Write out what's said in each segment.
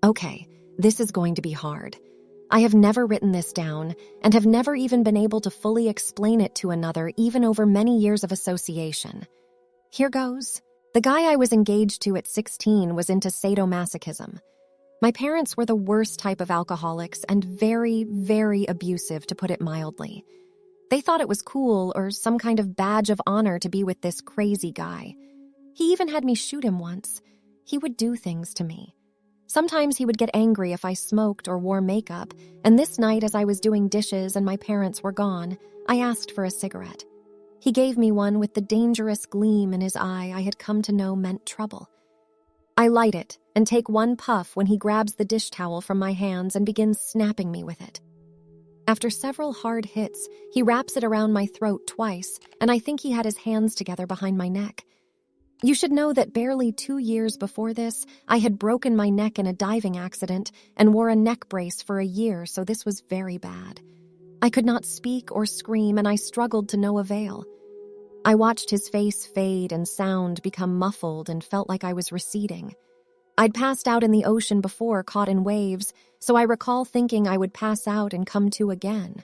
Okay, this is going to be hard. I have never written this down and have never even been able to fully explain it to another, even over many years of association. Here goes. The guy I was engaged to at 16 was into sadomasochism. My parents were the worst type of alcoholics and very, very abusive, to put it mildly. They thought it was cool or some kind of badge of honor to be with this crazy guy. He even had me shoot him once. He would do things to me. Sometimes he would get angry if I smoked or wore makeup, and this night as I was doing dishes and my parents were gone, I asked for a cigarette. He gave me one with the dangerous gleam in his eye I had come to know meant trouble. I light it and take one puff when he grabs the dish towel from my hands and begins snapping me with it. After several hard hits, he wraps it around my throat twice, and I think he had his hands together behind my neck. You should know that barely 2 years before this, I had broken my neck in a diving accident and wore a neck brace for a year, so this was very bad. I could not speak or scream, and I struggled to no avail. I watched his face fade and sound become muffled and felt like I was receding. I'd passed out in the ocean before, caught in waves, so I recall thinking I would pass out and come to again.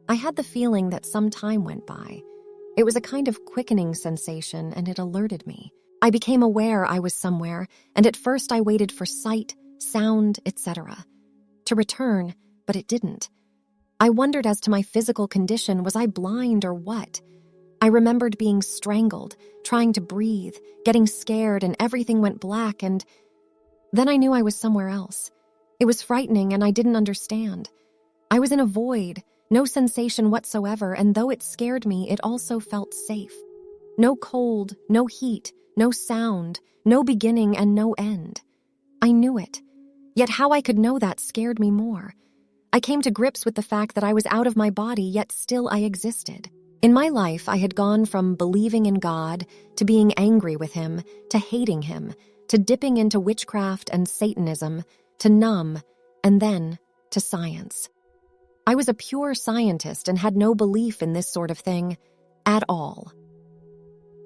I had the feeling that some time went by. It was a kind of quickening sensation, and it alerted me. I became aware I was somewhere, and at first I waited for sight, sound, etc. to return, but it didn't. I wondered as to my physical condition. Was I blind or what? I remembered being strangled, trying to breathe, getting scared, and everything went black, and then I knew I was somewhere else. It was frightening, and I didn't understand. I was in a void, no sensation whatsoever, and though it scared me, it also felt safe. No cold, no heat, no sound, no beginning and no end. I knew it. Yet how I could know that scared me more. I came to grips with the fact that I was out of my body, yet still I existed. In my life, I had gone from believing in God to being angry with him, to hating him, to dipping into witchcraft and Satanism, to numb, and then to science. I was a pure scientist and had no belief in this sort of thing at all.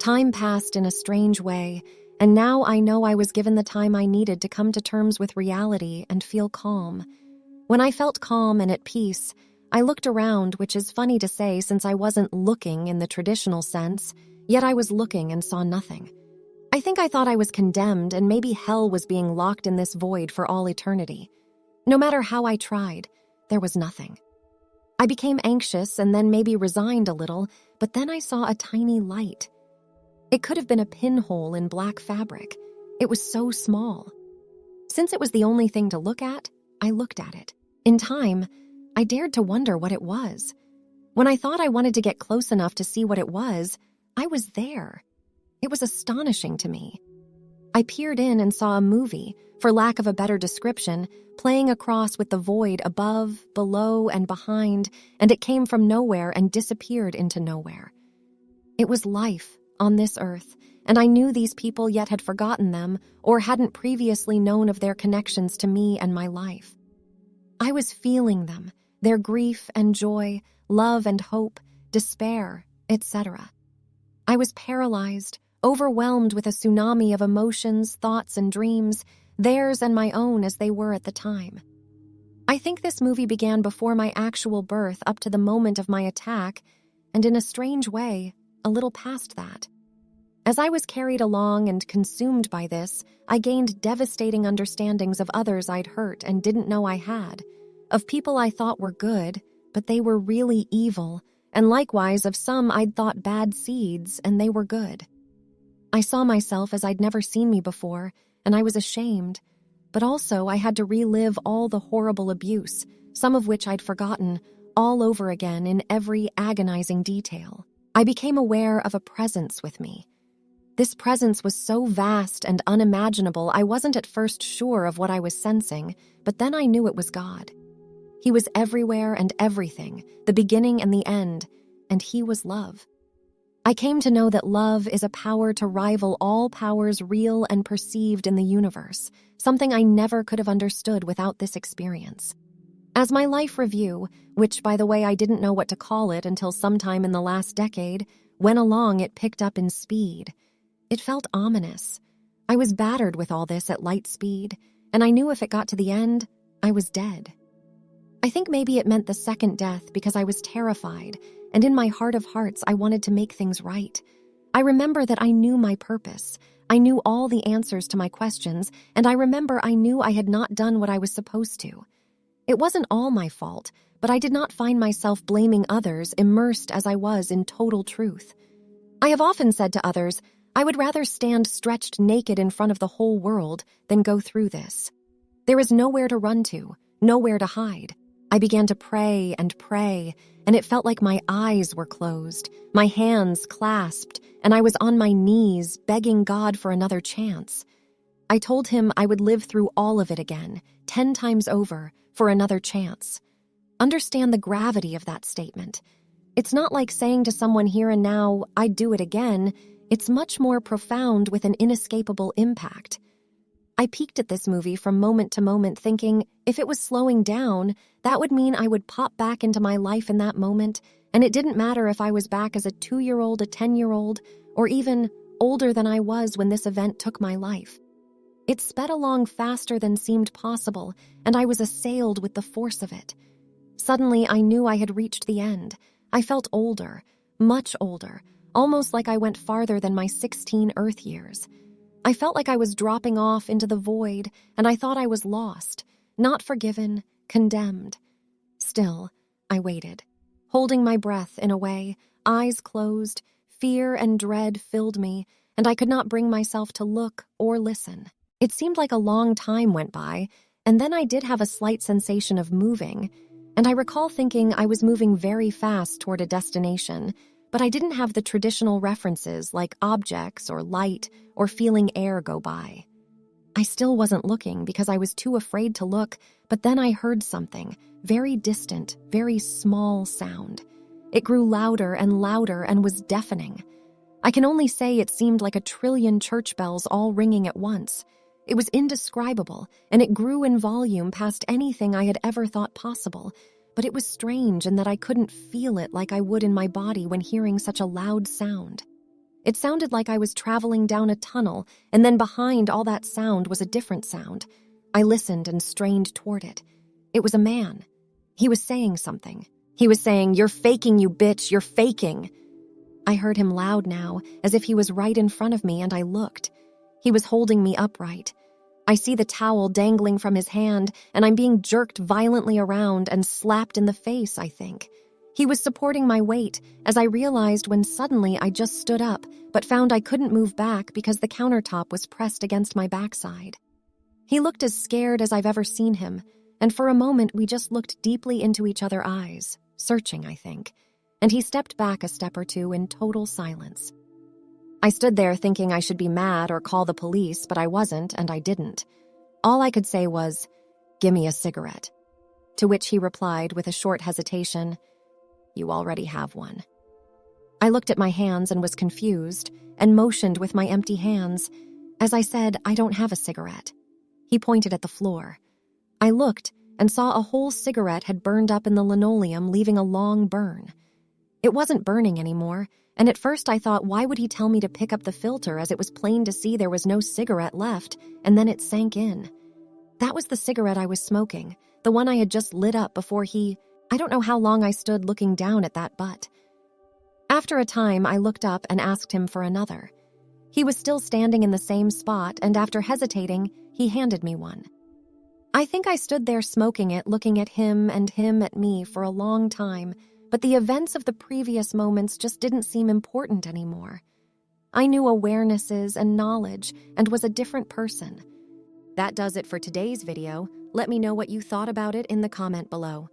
Time passed in a strange way, and now I know I was given the time I needed to come to terms with reality and feel calm. When I felt calm and at peace, I looked around, which is funny to say since I wasn't looking in the traditional sense, yet I was looking and saw nothing. I think I thought I was condemned and maybe hell was being locked in this void for all eternity. No matter how I tried, there was nothing. I became anxious and then maybe resigned a little, but then I saw a tiny light. It could have been a pinhole in black fabric. It was so small. Since it was the only thing to look at, I looked at it. In time, I dared to wonder what it was. When I thought I wanted to get close enough to see what it was, I was there. It was astonishing to me. I peered in and saw a movie, for lack of a better description, playing across with the void above, below, and behind, and it came from nowhere and disappeared into nowhere. It was life on this earth, and I knew these people yet had forgotten them or hadn't previously known of their connections to me and my life. I was feeling them, their grief and joy, love and hope, despair, etc. I was paralyzed, overwhelmed with a tsunami of emotions, thoughts, and dreams, theirs and my own as they were at the time. I think this movie began before my actual birth up to the moment of my attack, and in a strange way, a little past that. As I was carried along and consumed by this, I gained devastating understandings of others I'd hurt and didn't know I had, of people I thought were good, but they were really evil, and likewise of some I'd thought bad seeds, and they were good. I saw myself as I'd never seen me before, and I was ashamed, but also I had to relive all the horrible abuse, some of which I'd forgotten, all over again in every agonizing detail. I became aware of a presence with me. This presence was so vast and unimaginable I wasn't at first sure of what I was sensing, but then I knew it was God. He was everywhere and everything, the beginning and the end, and he was love. I came to know that love is a power to rival all powers real and perceived in the universe, something I never could have understood without this experience. As my life review, which by the way I didn't know what to call it until sometime in the last decade, went along, it picked up in speed. It felt ominous. I was battered with all this at light speed, and I knew if it got to the end, I was dead. I think maybe it meant the second death because I was terrified, and in my heart of hearts, I wanted to make things right. I remember that I knew my purpose. I knew all the answers to my questions, and I remember I knew I had not done what I was supposed to. It wasn't all my fault, but I did not find myself blaming others, immersed as I was in total truth. I have often said to others, I would rather stand stretched naked in front of the whole world than go through this. There is nowhere to run to, nowhere to hide. I began to pray, and it felt like my eyes were closed, my hands clasped, and I was on my knees begging God for another chance. I told him I would live through all of it again, 10 times over, for another chance. Understand the gravity of that statement. It's not like saying to someone here and now, I'd do it again. It's much more profound with an inescapable impact. I peeked at this movie from moment to moment thinking, if it was slowing down, that would mean I would pop back into my life in that moment, and it didn't matter if I was back as a 2-year-old, a 10-year-old, or even older than I was when this event took my life. It sped along faster than seemed possible, and I was assailed with the force of it. Suddenly, I knew I had reached the end. I felt older, much older, almost like I went farther than my 16 Earth years. I felt like I was dropping off into the void, and I thought I was lost, not forgiven, condemned. Still, I waited, holding my breath in a way, eyes closed, fear and dread filled me, and I could not bring myself to look or listen. It seemed like a long time went by, and then I did have a slight sensation of moving, and I recall thinking I was moving very fast toward a destination, but I didn't have the traditional references like objects or light or feeling air go by. I still wasn't looking because I was too afraid to look, but then I heard something, very distant, very small sound. It grew louder and was deafening. I can only say it seemed like a trillion church bells all ringing at once. It was indescribable, and it grew in volume past anything I had ever thought possible. But it was strange in that I couldn't feel it like I would in my body when hearing such a loud sound. It sounded like I was traveling down a tunnel, and then behind all that sound was a different sound. I listened and strained toward it. It was a man. He was saying something. He was saying, "You're faking, you bitch, you're faking." I heard him loud now, as if he was right in front of me, and I looked. He was holding me upright. I see the towel dangling from his hand, and I'm being jerked violently around and slapped in the face, I think. He was supporting my weight, as I realized when suddenly I just stood up, but found I couldn't move back because the countertop was pressed against my backside. He looked as scared as I've ever seen him, and for a moment we just looked deeply into each other's eyes, searching, I think, and he stepped back a step or two in total silence. I stood there thinking I should be mad or call the police, but I wasn't, and I didn't. All I could say was, "Give me a cigarette." To which he replied with a short hesitation, "You already have one." I looked at my hands and was confused, and motioned with my empty hands. As I said, "I don't have a cigarette." He pointed at the floor. I looked and saw a whole cigarette had burned up in the linoleum, leaving a long burn. It wasn't burning anymore, and at first I thought, why would he tell me to pick up the filter, as it was plain to see there was no cigarette left, and then it sank in. That was the cigarette I was smoking, the one I had just lit up before I don't know how long I stood looking down at that butt. After a time, I looked up and asked him for another. He was still standing in the same spot, and after hesitating, he handed me one. I think I stood there smoking it, looking at him and him at me for a long time, but the events of the previous moments just didn't seem important anymore. I knew awarenesses and knowledge and was a different person. That does it for today's video. Let me know what you thought about it in the comment below.